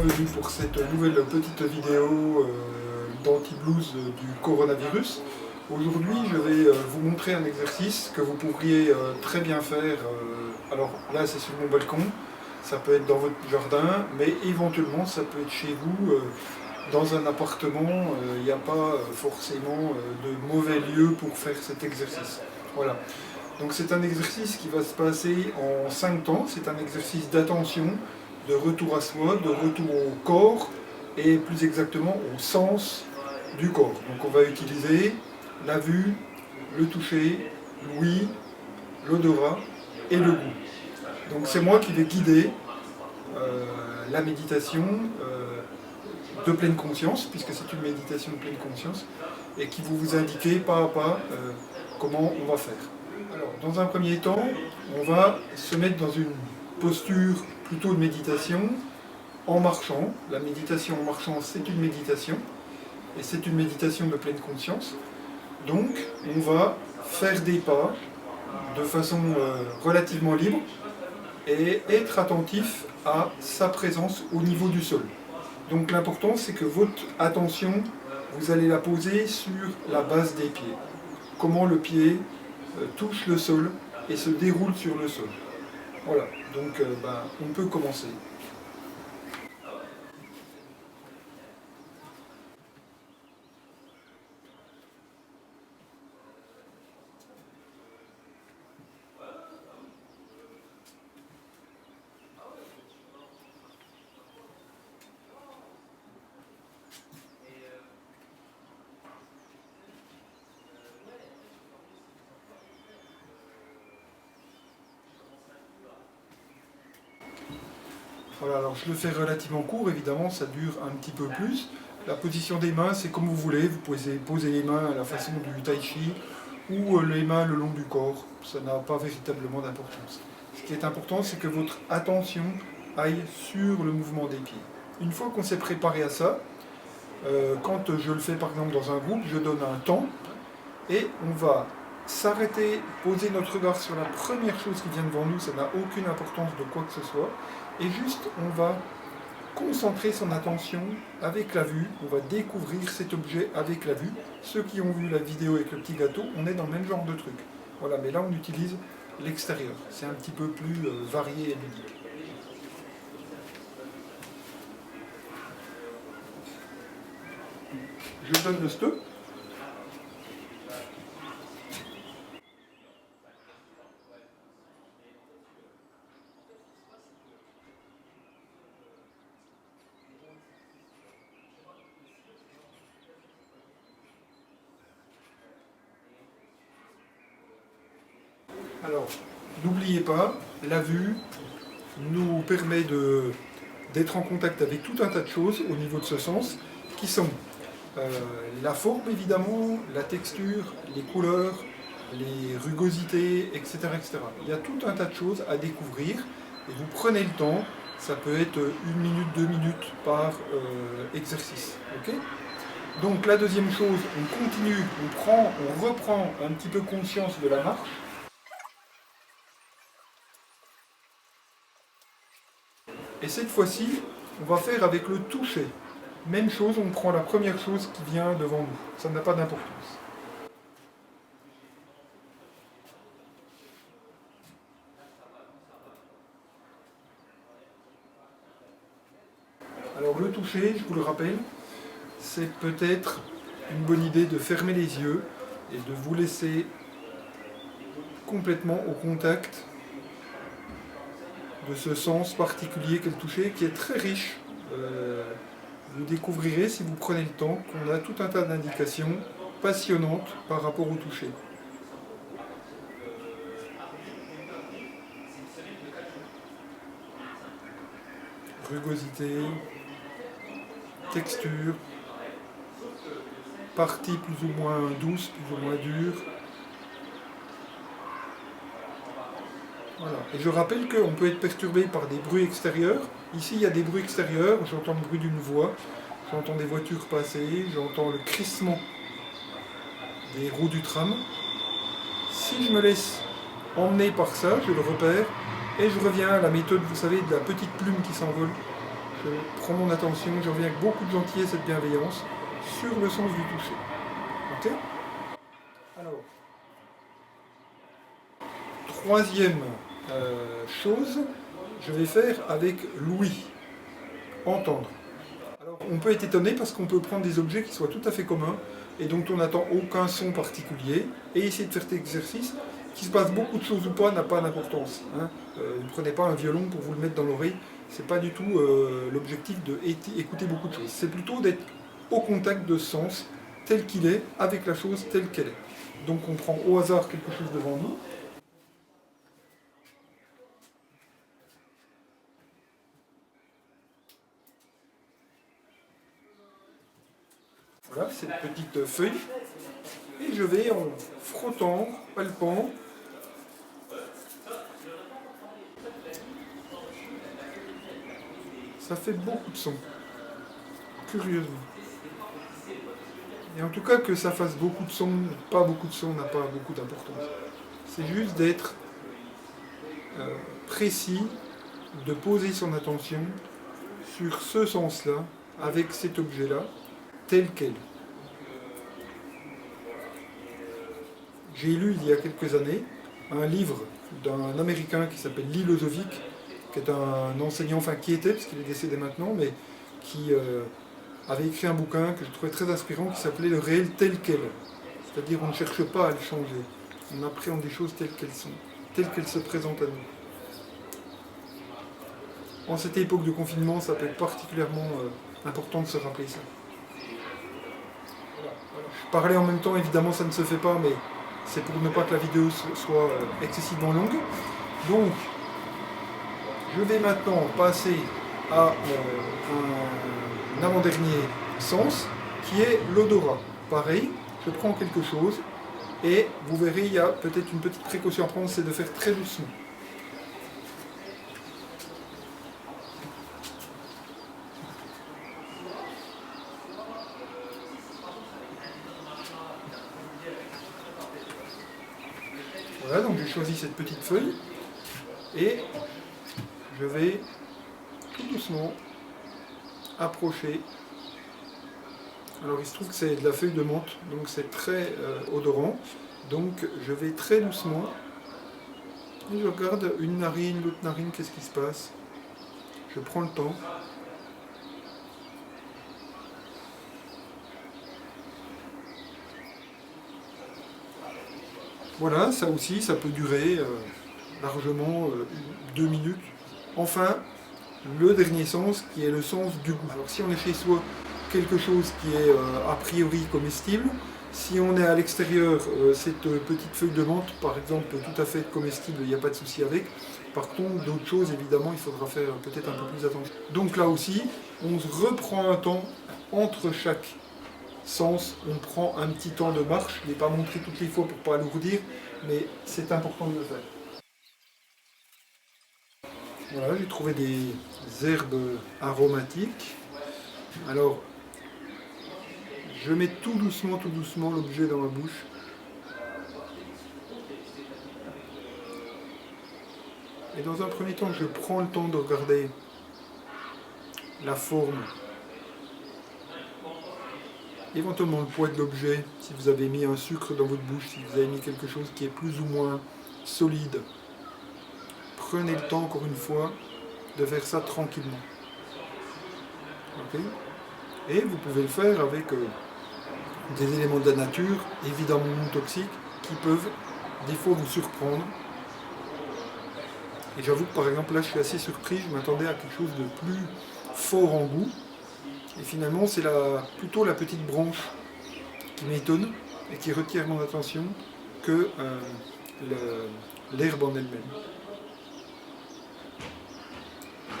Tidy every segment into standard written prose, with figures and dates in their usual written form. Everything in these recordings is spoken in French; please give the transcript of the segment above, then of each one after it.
bienvenue pour cette nouvelle petite vidéo d'anti-blues du coronavirus. Aujourd'hui, je vais vous montrer un exercice que vous pourriez très bien faire. Alors là, c'est sur mon balcon, ça peut être dans votre jardin, mais éventuellement, ça peut être chez vous, dans un appartement. Il n'y a pas forcément de mauvais lieu pour faire cet exercice. Voilà. Donc c'est un exercice qui va se passer en 5 temps. C'est un exercice d'attention, de retour à soi, de retour au corps et plus exactement au sens du corps. Donc on va utiliser la vue, le toucher, l'ouïe, l'odorat et le goût. Donc c'est moi qui vais guider la méditation de pleine conscience, puisque c'est une méditation de pleine conscience, et qui va vous indiquer pas à pas comment on va faire. Alors, dans un premier temps, on va se mettre dans une posture plutôt de méditation en marchant. La méditation en marchant, c'est une méditation, et c'est une méditation de pleine conscience. Donc, on va faire des pas de façon relativement libre et être attentif à sa présence au niveau du sol. Donc, l'important, c'est que votre attention, vous allez la poser sur la base des pieds. Comment le pied touche le sol et se déroule sur le sol. Voilà, donc on peut commencer. Voilà, alors je le fais relativement court, évidemment, ça dure un petit peu plus. La position des mains, c'est comme vous voulez, vous pouvez poser les mains à la façon du tai chi ou les mains le long du corps, ça n'a pas véritablement d'importance. Ce qui est important, c'est que votre attention aille sur le mouvement des pieds. Une fois qu'on s'est préparé à ça, quand je le fais par exemple dans un groupe, je donne un temps et on va s'arrêter, poser notre regard sur la première chose qui vient devant nous, ça n'a aucune importance de quoi que ce soit, et juste on va concentrer son attention avec la vue, on va découvrir cet objet avec la vue. Ceux qui ont vu la vidéo avec le petit gâteau, on est dans le même genre de truc. Voilà, mais là on utilise l'extérieur, c'est un petit peu plus varié et ludique. Je donne le stop. Alors, n'oubliez pas, la vue nous permet d'être en contact avec tout un tas de choses au niveau de ce sens, qui sont la forme évidemment, la texture, les couleurs, les rugosités, etc., etc. Il y a tout un tas de choses à découvrir, et vous prenez le temps, ça peut être 1 minute, 2 minutes par exercice. Okay ? Donc la deuxième chose, on continue, on reprend un petit peu conscience de la marche. Et cette fois-ci, on va faire avec le toucher. Même chose, on prend la première chose qui vient devant nous. Ça n'a pas d'importance. Alors le toucher, je vous le rappelle, c'est peut-être une bonne idée de fermer les yeux et de vous laisser complètement au contact de ce sens particulier qu'est le toucher, qui est très riche. Vous découvrirez, si vous prenez le temps, qu'on a tout un tas d'indications passionnantes par rapport au toucher. Rugosité, texture, partie plus ou moins douce, plus ou moins dure. Voilà. Et je rappelle qu'on peut être perturbé par des bruits extérieurs. Ici, il y a des bruits extérieurs. J'entends le bruit d'une voix, j'entends des voitures passer, j'entends le crissement des roues du tram. Si je me laisse emmener par ça, je le repère, et je reviens à la méthode, vous savez, de la petite plume qui s'envole. Je prends mon attention, je reviens avec beaucoup de gentillesse et de bienveillance sur le sens du toucher. Ok? Alors, troisième chose, je vais faire avec l'ouïe, entendre. Alors, on peut être étonné parce qu'on peut prendre des objets qui soient tout à fait communs et dont on n'attend aucun son particulier et essayer de faire cet exercice. Qu'il se passe beaucoup de choses ou pas n'a pas d'importance. Hein. Ne prenez pas un violon pour vous le mettre dans l'oreille. C'est pas du tout l'objectif d'écouter beaucoup de choses. C'est plutôt d'être au contact de ce sens tel qu'il est, avec la chose telle qu'elle est. Donc on prend au hasard quelque chose devant nous. Voilà, cette petite feuille. Et je vais en frottant, palpant, ça fait beaucoup de sons, curieusement. Et en tout cas, que ça fasse beaucoup de sons, pas beaucoup de sons, n'a pas beaucoup d'importance. C'est juste d'être précis, de poser son attention sur ce sens-là, avec cet objet-là, tel quel. J'ai lu il y a quelques années un livre d'un Américain qui s'appelle Lee Lozovic, qui est un enseignant, enfin qui était, parce qu'il est décédé maintenant, mais qui avait écrit un bouquin que je trouvais très inspirant qui s'appelait Le réel tel quel. C'est-à-dire on ne cherche pas à le changer, on appréhende des choses telles qu'elles sont, telles qu'elles se présentent à nous. En cette époque de confinement, ça peut être particulièrement important de se rappeler ça. Je parlais en même temps, évidemment ça ne se fait pas, mais c'est pour ne pas que la vidéo soit excessivement longue. Donc, je vais maintenant passer à un avant-dernier sens, qui est l'odorat. Pareil, je prends quelque chose, et vous verrez, il y a peut-être une petite précaution à prendre, c'est de faire très doucement. Voilà, donc j'ai choisi cette petite feuille, et je vais tout doucement approcher. Alors il se trouve que c'est de la feuille de menthe, donc c'est très odorant. Donc je vais très doucement, et je regarde une narine, l'autre narine, qu'est-ce qui se passe. Je prends le temps. Voilà, ça aussi, ça peut durer largement 2 minutes. Enfin, le dernier sens qui est le sens du goût. Alors si on est chez soi, quelque chose qui est a priori comestible. Si on est à l'extérieur, cette petite feuille de menthe, par exemple, peut tout à fait être comestible, il n'y a pas de souci avec. Par contre, d'autres choses, évidemment, il faudra faire peut-être un peu plus attention. Donc là aussi, on se reprend un temps entre chaque sens, on prend un petit temps de marche. Je ne l'ai pas montré toutes les fois pour ne pas alourdir, mais c'est important de le faire. Voilà, j'ai trouvé des herbes aromatiques. Alors, je mets tout doucement l'objet dans ma bouche. Et dans un premier temps, je prends le temps de regarder la forme, éventuellement le poids de l'objet, si vous avez mis un sucre dans votre bouche, si vous avez mis quelque chose qui est plus ou moins solide. Prenez le temps, encore une fois, de faire ça tranquillement. Okay. Et vous pouvez le faire avec des éléments de la nature, évidemment non toxiques, qui peuvent des fois vous surprendre. Et j'avoue que par exemple là je suis assez surpris, je m'attendais à quelque chose de plus fort en goût. Et finalement c'est plutôt la petite branche qui m'étonne et qui retire mon attention que l'herbe en elle-même.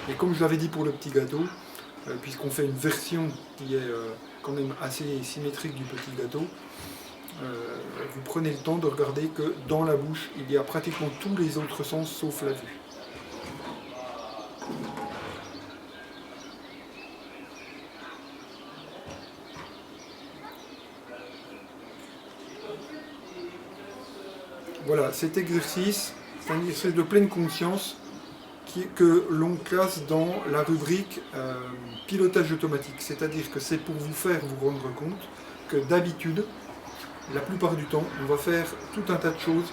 Et comme je l'avais dit pour le petit gâteau, puisqu'on fait une version qui est quand même assez symétrique du petit gâteau, vous prenez le temps de regarder que dans la bouche, il y a pratiquement tous les autres sens sauf la vue. Voilà, cet exercice, c'est un exercice de pleine conscience que l'on classe dans la rubrique pilotage automatique. C'est-à-dire que c'est pour vous faire vous rendre compte que d'habitude, la plupart du temps, on va faire tout un tas de choses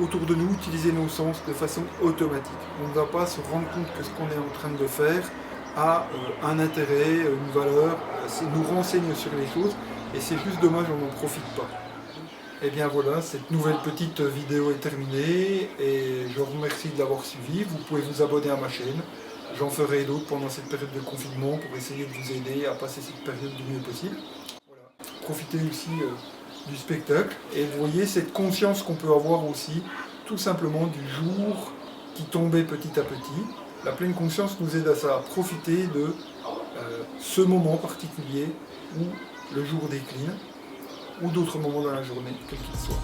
autour de nous, utiliser nos sens de façon automatique. On ne va pas se rendre compte que ce qu'on est en train de faire a un intérêt, une valeur, nous renseigne sur les choses, et c'est juste dommage, on n'en profite pas. Et bien voilà, cette nouvelle petite vidéo est terminée, et je vous remercie de l'avoir suivi. Vous pouvez vous abonner à ma chaîne, j'en ferai d'autres pendant cette période de confinement pour essayer de vous aider à passer cette période du mieux possible. Voilà. Profitez aussi du spectacle, et vous voyez cette conscience qu'on peut avoir aussi, tout simplement du jour qui tombait petit à petit. La pleine conscience nous aide à ça, à profiter de ce moment particulier où le jour décline, ou d'autres moments dans la journée, quel qu'il soit.